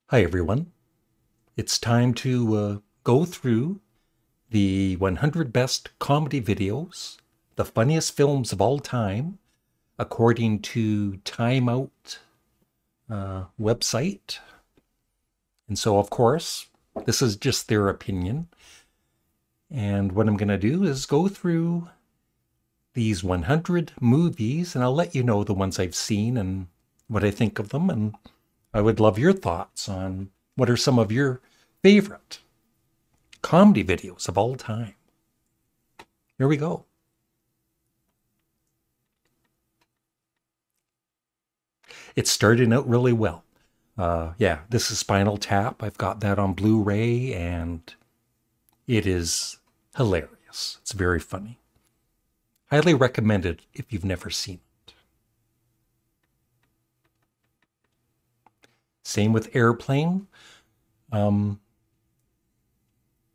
Hi, everyone. It's time to go through the 100 best comedy videos, the funniest films of all time, according to Time Out website. And so, of course, this is just their opinion. And what I'm going to do is go through these 100 movies, and I'll let you know the ones I've seen and what I think of them. And I would love your thoughts on what are some of your favorite comedy videos of all time. Here we go. It's starting out really well. Yeah, this is Spinal Tap. I've got that on Blu-ray, and it is hilarious. It's very funny. Highly recommended if you've never seen it. Same with Airplane. Um,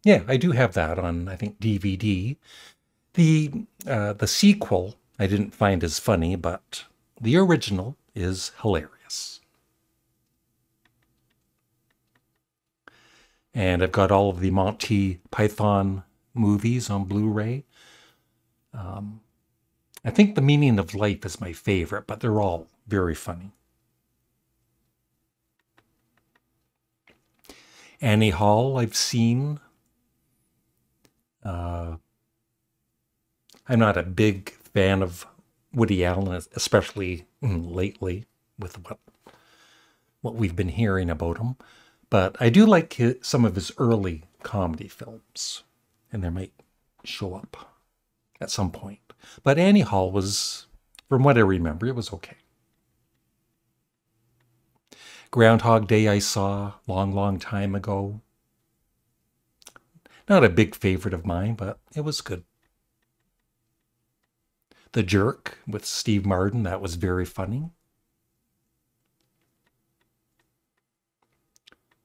yeah, I do have that on, I think, DVD. The sequel I didn't find as funny, but the original is hilarious. And I've got all of the Monty Python movies on Blu-ray. I think The Meaning of Life is my favorite, but they're all very funny. Annie Hall I've seen. I'm not a big fan of Woody Allen, especially lately with what we've been hearing about him. But I do like some of his early comedy films, and they might show up at some point. But Annie Hall was, from what I remember, it was okay. Groundhog Day I saw long, long time ago. Not a big favorite of mine, but it was good. The Jerk with Steve Martin, that was very funny.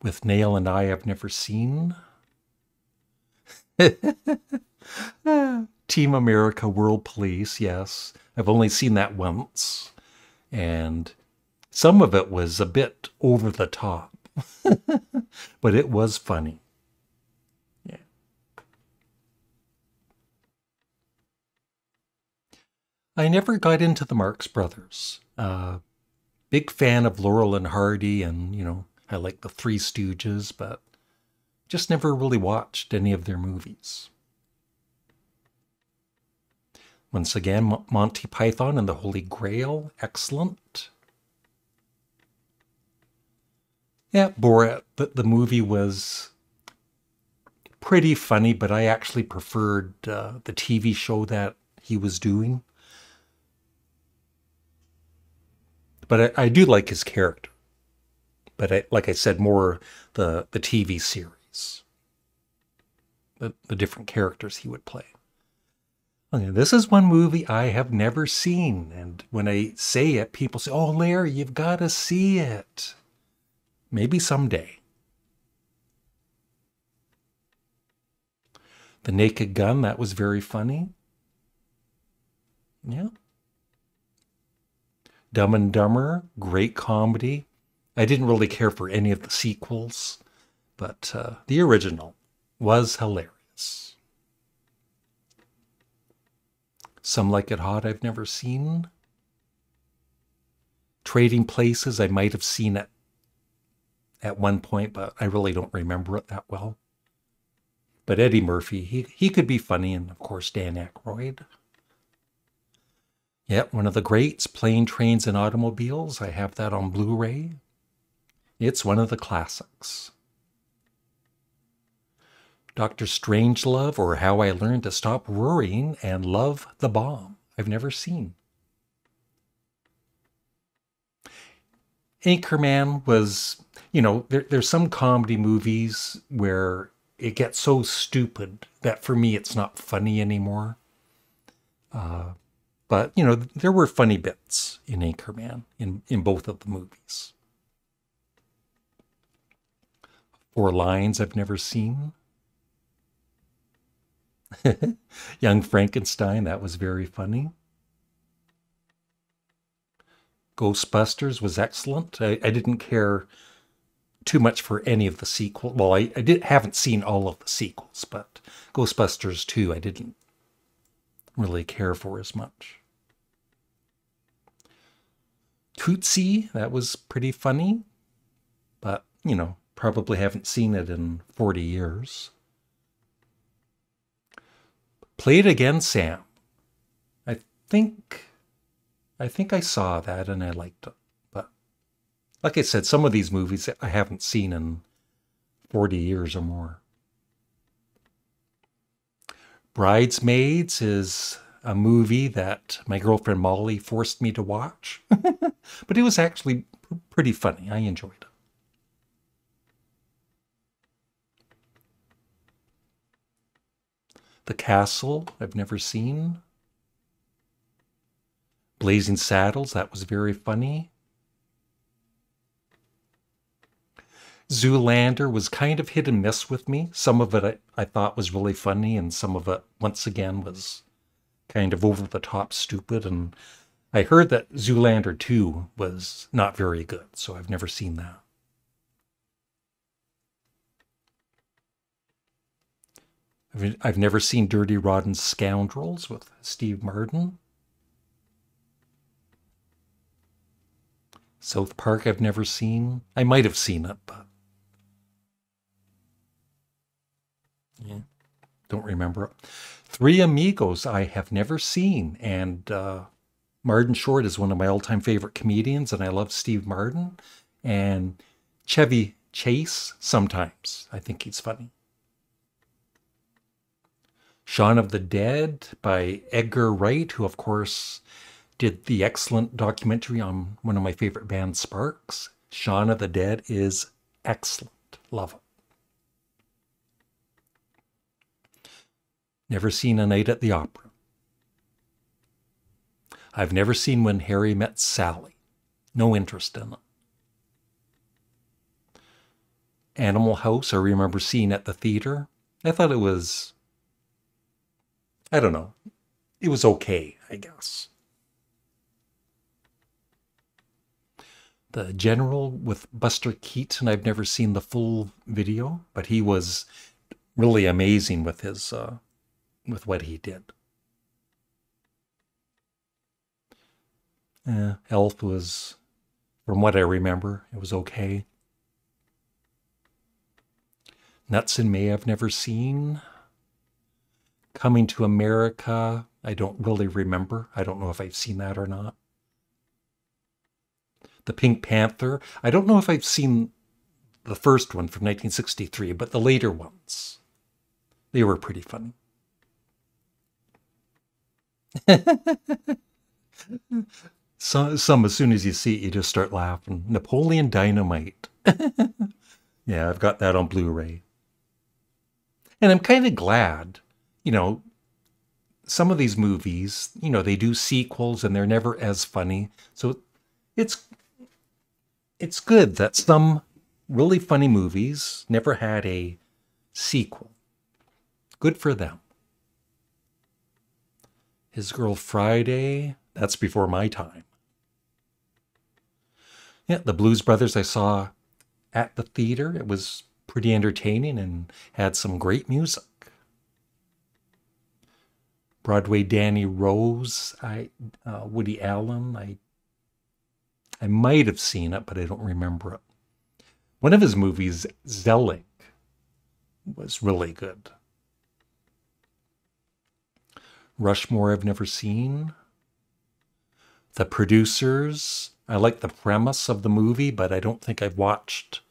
With Nail and I, I've never seen. Team America World Police, yes. I've only seen that once. And some of it was a bit over the top. But it was funny. Yeah. I never got into the Marx Brothers. Big fan of Laurel and Hardy, and, I like the Three Stooges, but just never really watched any of their movies. Once again, Monty Python and the Holy Grail, excellent. Yeah, Borat, the movie was pretty funny, but I actually preferred the TV show that he was doing. But I do like his character. But like I said, more the TV series, the different characters he would play. Okay, this is one movie I have never seen, and when I say it, people say, "Oh, Larry, you've got to see it." Maybe someday. The Naked Gun, that was very funny. Yeah. Dumb and Dumber, great comedy. I didn't really care for any of the sequels, but the original was hilarious. Some Like It Hot, I've never seen. Trading Places, I might have seen it at one point, but I really don't remember it that well. But Eddie Murphy, he could be funny, and of course Dan Aykroyd. Yeah, one of the greats, Plane, Trains, and Automobiles. I have that on Blu-ray. It's one of the classics. Dr. Strangelove, or How I Learned to Stop Worrying and Love the Bomb. I've never seen. Anchorman was, there's some comedy movies where it gets so stupid that for me it's not funny anymore. But, there were funny bits in Anchorman in both of the movies. Four Lines I've never seen. Young Frankenstein, that was very funny. Ghostbusters was excellent. I didn't care too much for any of the sequels. Well, haven't seen all of the sequels, but Ghostbusters 2 I didn't really care for as much. Tootsie, that was pretty funny, but, you know, probably haven't seen it in 40 years. Play It Again, Sam. I think I saw that and I liked it. But like I said, some of these movies I haven't seen in 40 years or more. Bridesmaids is a movie that my girlfriend Molly forced me to watch. But it was actually pretty funny. I enjoyed it. The Castle, I've never seen. Blazing Saddles, that was very funny. Zoolander was kind of hit and miss with me. Some of it I thought was really funny, and some of it, once again, was kind of over the top stupid. And I heard that Zoolander 2 was not very good, so I've never seen that. I've never seen Dirty Rotten Scoundrels with Steve Martin. South Park I've never seen. I might have seen it, but yeah, don't remember it. Three Amigos I have never seen, and Martin Short is one of my all-time favorite comedians, and I love Steve Martin. And Chevy Chase, sometimes I think he's funny. Shaun of the Dead by Edgar Wright, who of course did the excellent documentary on one of my favorite bands, Sparks. Shaun of the Dead is excellent. Love it. Never seen A Night at the Opera. I've never seen When Harry Met Sally. No interest in it. Animal House, I remember seeing at the theater. I thought it was, I don't know, it was okay, I guess. The General with Buster Keaton, I've never seen the full video, but he was really amazing with his, with what he did. Elf was, from what I remember, it was okay. Nuts in May I've never seen. Coming to America, I don't really remember. I don't know if I've seen that or not. The Pink Panther, I don't know if I've seen the first one from 1963, but the later ones, they were pretty funny. Some, as soon as you see it, you just start laughing. Napoleon Dynamite. Yeah, I've got that on Blu-ray. And I'm kind of glad, you know, some of these movies, you know, they do sequels and they're never as funny. So it's good that some really funny movies never had a sequel. Good for them. His Girl Friday, that's before my time. Yeah, the Blues Brothers I saw at the theater. It was pretty entertaining and had some great music. Broadway Danny Rose, Woody Allen, I might have seen it, but I don't remember it. One of his movies, Zelig, was really good. Rushmore I've never seen. The Producers, I like the premise of the movie, but I don't think I've watched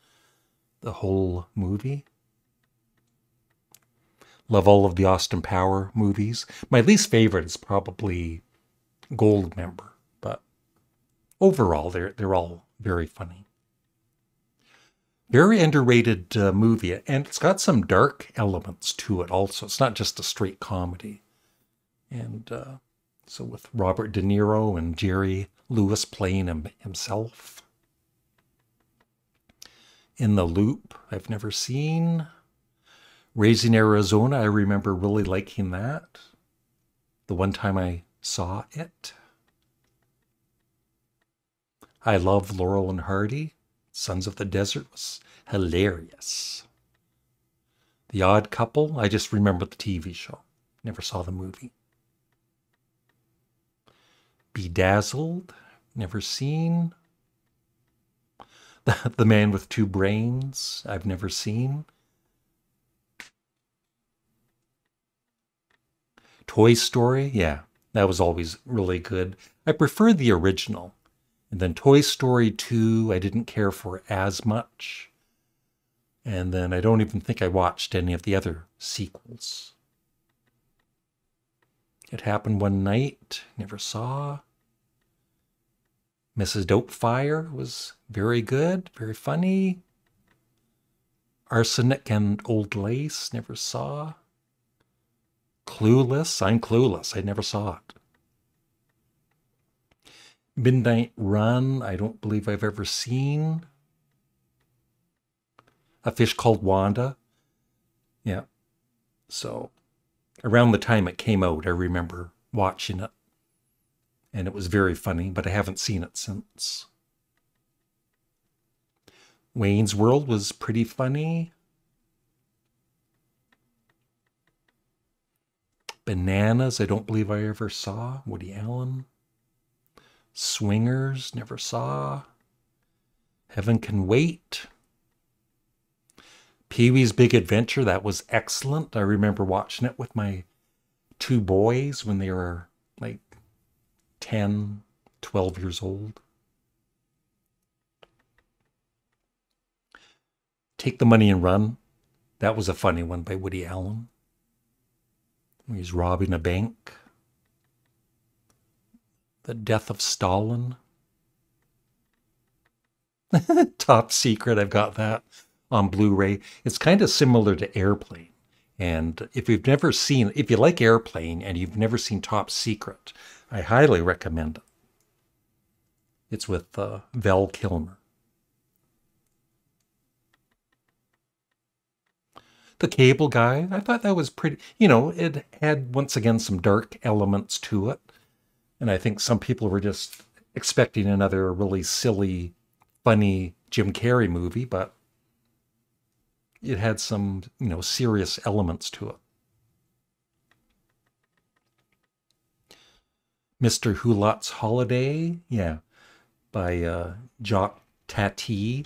the whole movie. Love all of the Austin Power movies. My least favorite is probably Goldmember, but overall they're all very funny. Very underrated movie, and it's got some dark elements to it also. It's not just a straight comedy. And so with Robert De Niro and Jerry Lewis playing himself. In the Loop, I've never seen. Raising Arizona, I remember really liking that. The one time I saw it. I love Laurel and Hardy. Sons of the Desert was hilarious. The Odd Couple, I just remember the TV show. Never saw the movie. Bedazzled, never seen. The Man with Two Brains, I've never seen. Toy Story, yeah, that was always really good. I prefer the original. And then Toy Story 2, I didn't care for as much. And then I don't even think I watched any of the other sequels. It Happened One Night, never saw. Mrs. Dopefire was very good, very funny. Arsenic and Old Lace, never saw. Clueless, I'm clueless, I never saw it. Midnight Run, I don't believe I've ever seen. A Fish Called Wanda. Yeah. So around the time it came out, I remember watching it. And it was very funny, but I haven't seen it since. Wayne's World was pretty funny. Bananas, I don't believe I ever saw. Woody Allen. Swingers, never saw. Heaven Can Wait. Pee-wee's Big Adventure, that was excellent. I remember watching it with my two boys when they were like 10, 12 years old. Take the Money and Run. That was a funny one by Woody Allen. He's robbing a bank. The Death of Stalin. Top Secret, I've got that on Blu-ray. It's kind of similar to Airplane. And if you like Airplane and you've never seen Top Secret, I highly recommend it. It's with Val Kilmer. The Cable Guy, I thought that was pretty, it had once again some dark elements to it. And I think some people were just expecting another really silly, funny Jim Carrey movie, but it had some, serious elements to it. Mr. Hulot's Holiday, yeah, by Jacques Tati.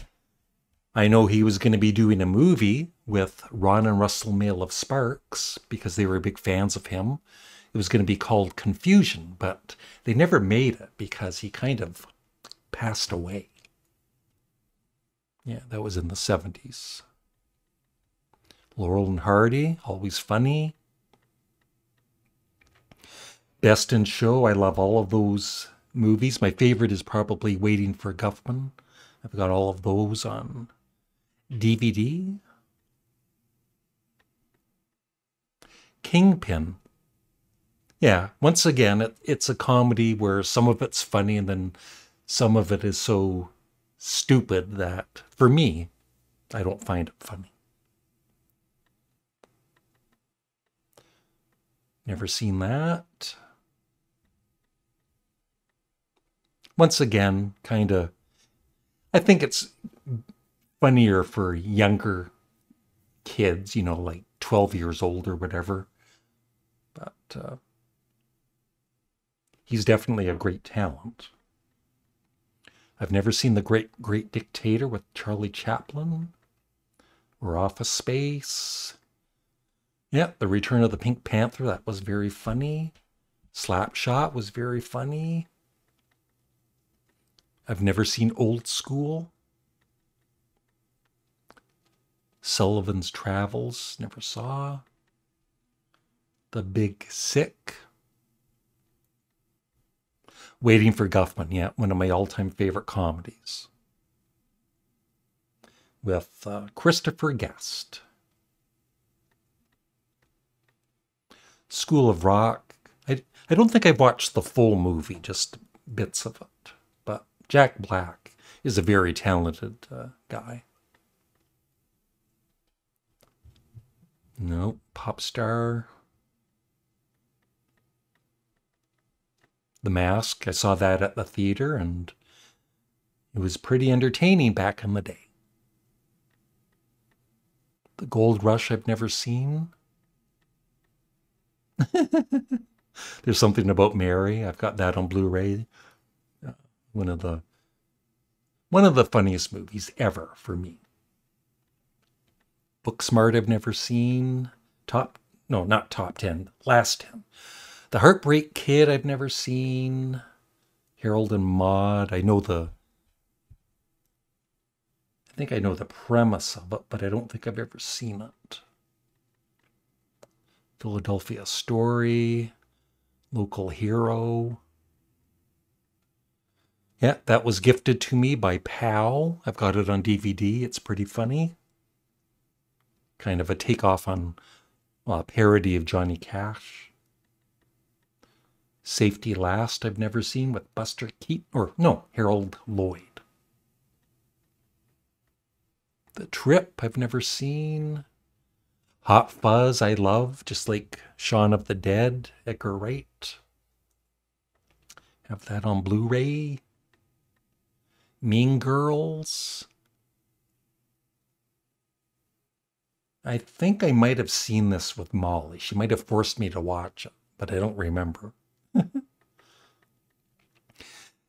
I know he was going to be doing a movie with Ron and Russell Mael of Sparks because they were big fans of him. It was going to be called Confusion, but they never made it because he kind of passed away. Yeah, that was in the 70s. Laurel and Hardy, always funny. Best in Show, I love all of those movies. My favorite is probably Waiting for Guffman. I've got all of those on DVD. Kingpin. Yeah, once again, it's a comedy where some of it's funny and then some of it is so stupid that, for me, I don't find it funny. Never seen that. Once again, I think it's funnier for younger kids, like 12 years old or whatever. But he's definitely a great talent. I've never seen The Great Dictator with Charlie Chaplin or Office Space. Yeah, The Return of the Pink Panther, that was very funny. Slapshot was very funny. I've never seen Old School. Sullivan's Travels, never saw. The Big Sick. Waiting for Guffman, yeah, one of my all-time favorite comedies. With Christopher Guest. School of Rock. I don't think I've watched the full movie, just bits of it. But Jack Black is a very talented guy. No, Pop Star. The Mask, I saw that at the theater, and It was pretty entertaining back in the day. The Gold Rush I've never seen. There's Something About Mary. I've got that on Blu-ray. One of the funniest movies ever for me. Booksmart I've never seen. Not top 10, last 10. The Heartbreak Kid I've never seen. Harold and Maude. I think I know the premise of it, but I don't think I've ever seen it. Philadelphia Story. Local Hero. Yeah, that was gifted to me by Pal. I've got it on DVD. It's pretty funny. Kind of a takeoff on a parody of Johnny Cash. Safety Last I've never seen with Buster Keaton, Harold Lloyd. The Trip I've never seen. Hot Fuzz I love, just like Shaun of the Dead, Edgar Wright. Have that on Blu-ray. Mean Girls. I think I might have seen this with Molly. She might have forced me to watch it, but I don't remember.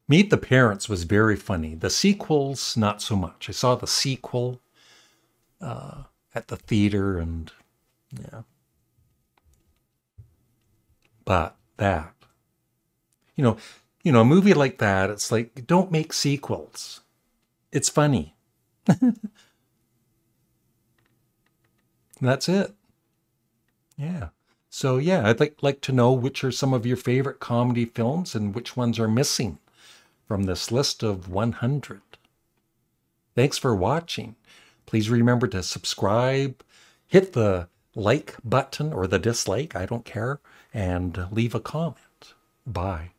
Meet the Parents was very funny. The sequels, not so much. I saw the sequel at the theater, and yeah. But that, a movie like that, it's like, don't make sequels. It's funny. That's it. Yeah. So yeah, I'd like to know which are some of your favorite comedy films and which ones are missing from this list of 100. Thanks for watching. Please remember to subscribe, hit the like button or the dislike, I don't care, and leave a comment. Bye.